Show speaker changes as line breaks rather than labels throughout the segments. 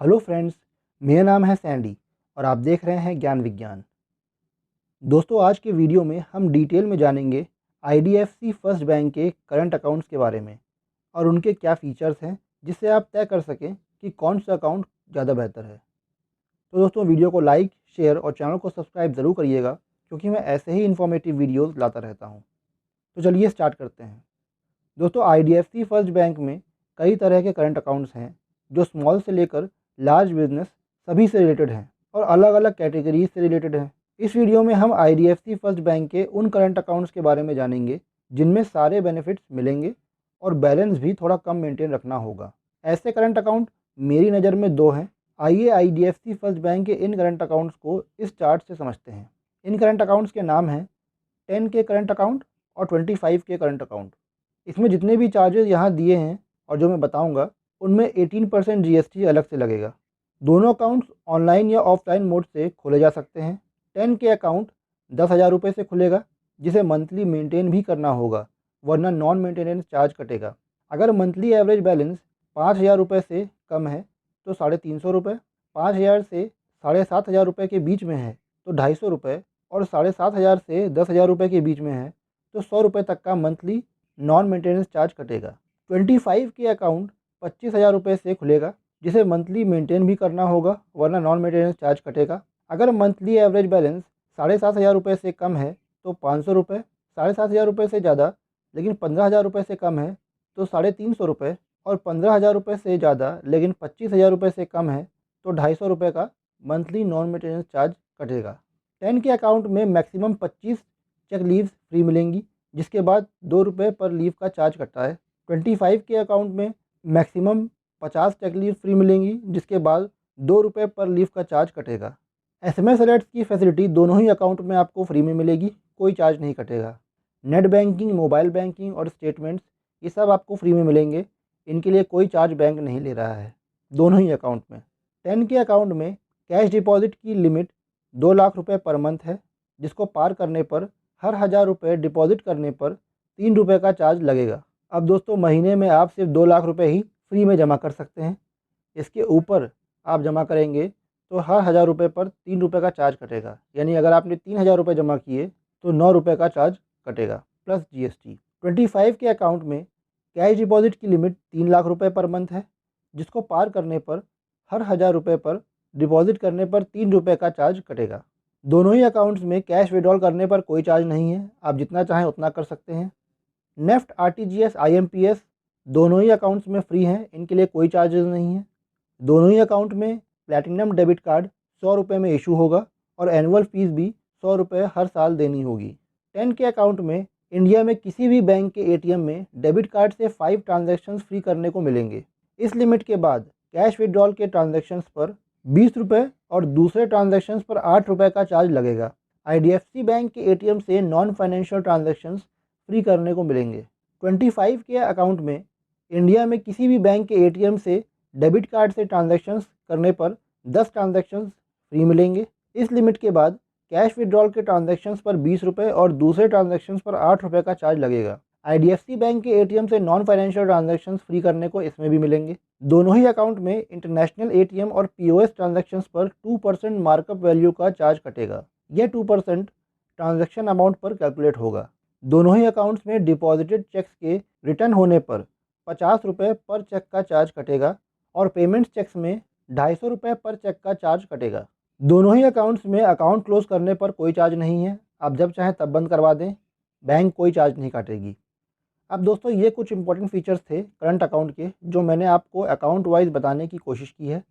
Hello friends, मेरा नाम है सैंडी और आप देख रहे हैं ज्ञान विज्ञान। दोस्तों, आज के वीडियो में हम डिटेल में जानेंगे आईडीएफसी फर्स्ट बैंक के करंट अकाउंट्स के बारे में और उनके क्या फ़ीचर्स हैं जिससे आप तय कर सकें कि कौन सा अकाउंट ज़्यादा बेहतर है। तो दोस्तों, वीडियो को लाइक, शेयर और चैनल को सब्सक्राइब ज़रूर करिएगा क्योंकि मैं ऐसे ही इन्फॉर्मेटिव वीडियोज़ लाता रहता हूँ। तो चलिए स्टार्ट करते हैं। दोस्तों, आईडीएफसी फर्स्ट बैंक में कई तरह के करंट अकाउंट्स हैं जो स्मॉल से लेकर लार्ज बिजनेस सभी से रिलेटेड हैं और अलग अलग कैटेगरीज से रिलेटेड हैं। इस वीडियो में हम आईडीएफसी फर्स्ट बैंक के उन करंट अकाउंट्स के बारे में जानेंगे जिनमें सारे बेनिफिट्स मिलेंगे और बैलेंस भी थोड़ा कम मेंटेन रखना होगा। ऐसे करंट अकाउंट मेरी नज़र में दो हैं। आइए आईडीएफसी फर्स्ट बैंक के इन करंट अकाउंट्स को इस चार्ट से समझते हैं। इन करंट अकाउंट्स के नाम हैं 10 के करंट अकाउंट और 25 के करंट अकाउंट। इसमें जितने भी चार्जेस यहाँ दिए हैं और जो मैं बताऊँगा उनमें 18% जीएसटी अलग से लगेगा। दोनों अकाउंट्स ऑनलाइन या ऑफलाइन मोड से खोले जा सकते हैं। 10 के अकाउंट 10,000 रुपये से खुलेगा जिसे मंथली मेंटेन भी करना होगा वरना नॉन मेंटेनेंस चार्ज कटेगा। अगर मंथली एवरेज बैलेंस 5,000 रुपये से कम है तो 350 रुपये, 5,000 से 7,500 रुपये के बीच में है तो 250 रुपये और 7,500 से 10,000 रुपये के बीच में है तो 100 रुपये तक का मंथली नॉन मेंटेनेंस चार्ज कटेगा। 25 के अकाउंट 25,000 रुपये से खुलेगा जिसे मंथली मेंटेन भी करना होगा वरना नॉन मेंटेनेंस चार्ज कटेगा। अगर मंथली एवरेज बैलेंस 7,500 रुपये से कम है तो 500 रुपये, 7,500 रुपये से ज़्यादा लेकिन 15,000 रुपये से कम है तो 350 रुपये और 15,000 रुपये से ज़्यादा लेकिन 25,000 रुपये से कम है तो 250 रुपये का मंथली नॉन मेंटेनेंस चार्ज कटेगा। 10 के अकाउंट में मैक्सिमम 25 चेक लीव्स फ्री मिलेंगी जिसके बाद 2 रुपये पर लीव का चार्ज कटता है। 25 के अकाउंट में मैक्सिमम 50 चेक लीव फ्री मिलेंगी जिसके बाद 2 रुपये पर लीव का चार्ज कटेगा। एसएमएस अलर्ट्स की फैसिलिटी दोनों ही अकाउंट में आपको फ्री में मिलेगी, कोई चार्ज नहीं कटेगा। नेट बैंकिंग, मोबाइल बैंकिंग और स्टेटमेंट्स ये सब आपको फ्री में मिलेंगे, इनके लिए कोई चार्ज बैंक नहीं ले रहा है दोनों ही अकाउंट में। 10 के अकाउंट में कैश डिपॉजिट की लिमिट 2 लाख रुपये पर मंथ है जिसको पार करने पर हर 1,000 रुपये डिपॉजिट करने पर 3 रुपये का चार्ज लगेगा। अब दोस्तों, महीने में आप सिर्फ 2 लाख रुपये ही फ्री में जमा कर सकते हैं। इसके ऊपर आप जमा करेंगे तो हर 1,000 रुपये पर 3 रुपये का चार्ज कटेगा, यानी अगर आपने 3,000 रुपये जमा किए तो 9 रुपये का चार्ज कटेगा प्लस जीएसटी। 25 के अकाउंट में कैश डिपॉजिट की लिमिट 3 लाख रुपये पर मंथ है जिसको पार करने पर हर 1,000 रुपये पर डिपॉजिट करने पर 3 रुपये का चार्ज कटेगा। दोनों ही अकाउंट्स में कैश विड्रॉल करने पर कोई चार्ज नहीं है, आप जितना चाहें उतना कर सकते हैं। नेफ्ट, आरटीजीएस, आईएमपीएस दोनों ही अकाउंट्स में फ्री हैं, इनके लिए कोई चार्जेस नहीं है। दोनों ही अकाउंट में प्लैटिनम डेबिट कार्ड 100 रुपये में इशू होगा और एनुअल फीस भी 100 रुपये हर साल देनी होगी। 10 के अकाउंट में इंडिया में किसी भी बैंक के एटीएम में डेबिट कार्ड से 5 ट्रांजैक्शंस फ्री करने को मिलेंगे। इस लिमिट के बाद कैश विड्रॉल के ट्रांजैक्शंस पर 20 रुपये और दूसरे ट्रांजैक्शंस पर 8 रुपये का चार्ज लगेगा। आईडीएफसी बैंक के एटीएम से नॉन फाइनेंशियल ट्रांजैक्शंस फ्री करने को मिलेंगे। 25 के अकाउंट में इंडिया में किसी भी बैंक के एटीएम से डेबिट कार्ड से ट्रांजैक्शंस करने पर 10 ट्रांजैक्शंस फ्री मिलेंगे। इस लिमिट के बाद कैश विड्रॉल के ट्रांजैक्शंस पर 20 रुपये और दूसरे ट्रांजैक्शंस पर 8 रुपये का चार्ज लगेगा। आईडीएफसी बैंक के एटीएम से नॉन फाइनेंशियल ट्रांजैक्शंस फ्री करने को इसमें भी मिलेंगे। दोनों ही अकाउंट में इंटरनेशनल एटीएम और पीओएस ट्रांजैक्शंस पर 2% मार्कअप वैल्यू का चार्ज कटेगा। यह 2% ट्रांजैक्शन अमाउंट पर कैलकुलेट होगा। दोनों ही अकाउंट्स में डिपॉजिटेड चेक्स के रिटर्न होने पर 50 रुपये पर चेक का चार्ज कटेगा और पेमेंट्स चेक्स में 250 रुपये पर चेक का चार्ज कटेगा। दोनों ही अकाउंट्स में अकाउंट क्लोज करने पर कोई चार्ज नहीं है, आप जब चाहें तब बंद करवा दें, बैंक कोई चार्ज नहीं काटेगी। अब दोस्तों, ये कुछ इंपॉर्टेंट फीचर्स थे करंट अकाउंट के जो मैंने आपको अकाउंट वाइज बताने की कोशिश की है।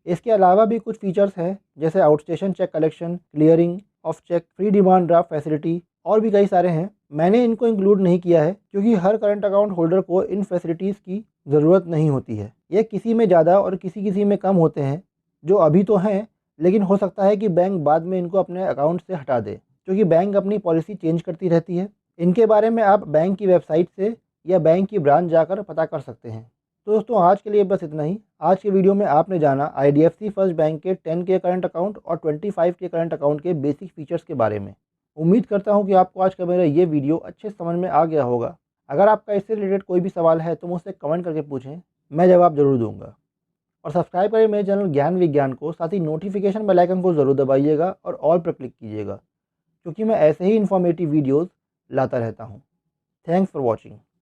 इसके अलावा भी कुछ फीचर्स हैं जैसे outstation cheque collection, clearing of cheque, free demand draft facility और भी कई सारे हैं। मैंने इनको इंक्लूड नहीं किया है क्योंकि हर करंट अकाउंट होल्डर को इन फैसिलिटीज़ की ज़रूरत नहीं होती है। ये किसी में ज़्यादा और किसी में कम होते हैं जो अभी तो हैं, लेकिन हो सकता है कि बैंक बाद में इनको अपने अकाउंट से हटा दे क्योंकि बैंक अपनी पॉलिसी चेंज करती रहती है। इनके बारे में आप बैंक की वेबसाइट से या बैंक की ब्रांच जाकर पता कर सकते हैं। तो दोस्तों, आज के लिए बस इतना ही। आज के वीडियो में आपने जाना आईडीएफसी फर्स्ट बैंक के 10 के करंट अकाउंट और 25 के करंट अकाउंट के बेसिक फीचर्स के बारे में। उम्मीद करता हूं कि आपको आज का मेरा ये वीडियो अच्छे समझ में आ गया होगा। अगर आपका इससे रिलेटेड कोई भी सवाल है तो मुझसे कमेंट करके पूछें, मैं जवाब ज़रूर दूंगा। और सब्सक्राइब करें मेरे चैनल ज्ञान विज्ञान को, साथ ही नोटिफिकेशन बेल आइकन को ज़रूर दबाइएगा और ऑल पर क्लिक कीजिएगा, क्योंकि मैं ऐसे ही इन्फॉर्मेटिव वीडियोज़ लाता रहता हूँ। Thanks for watching.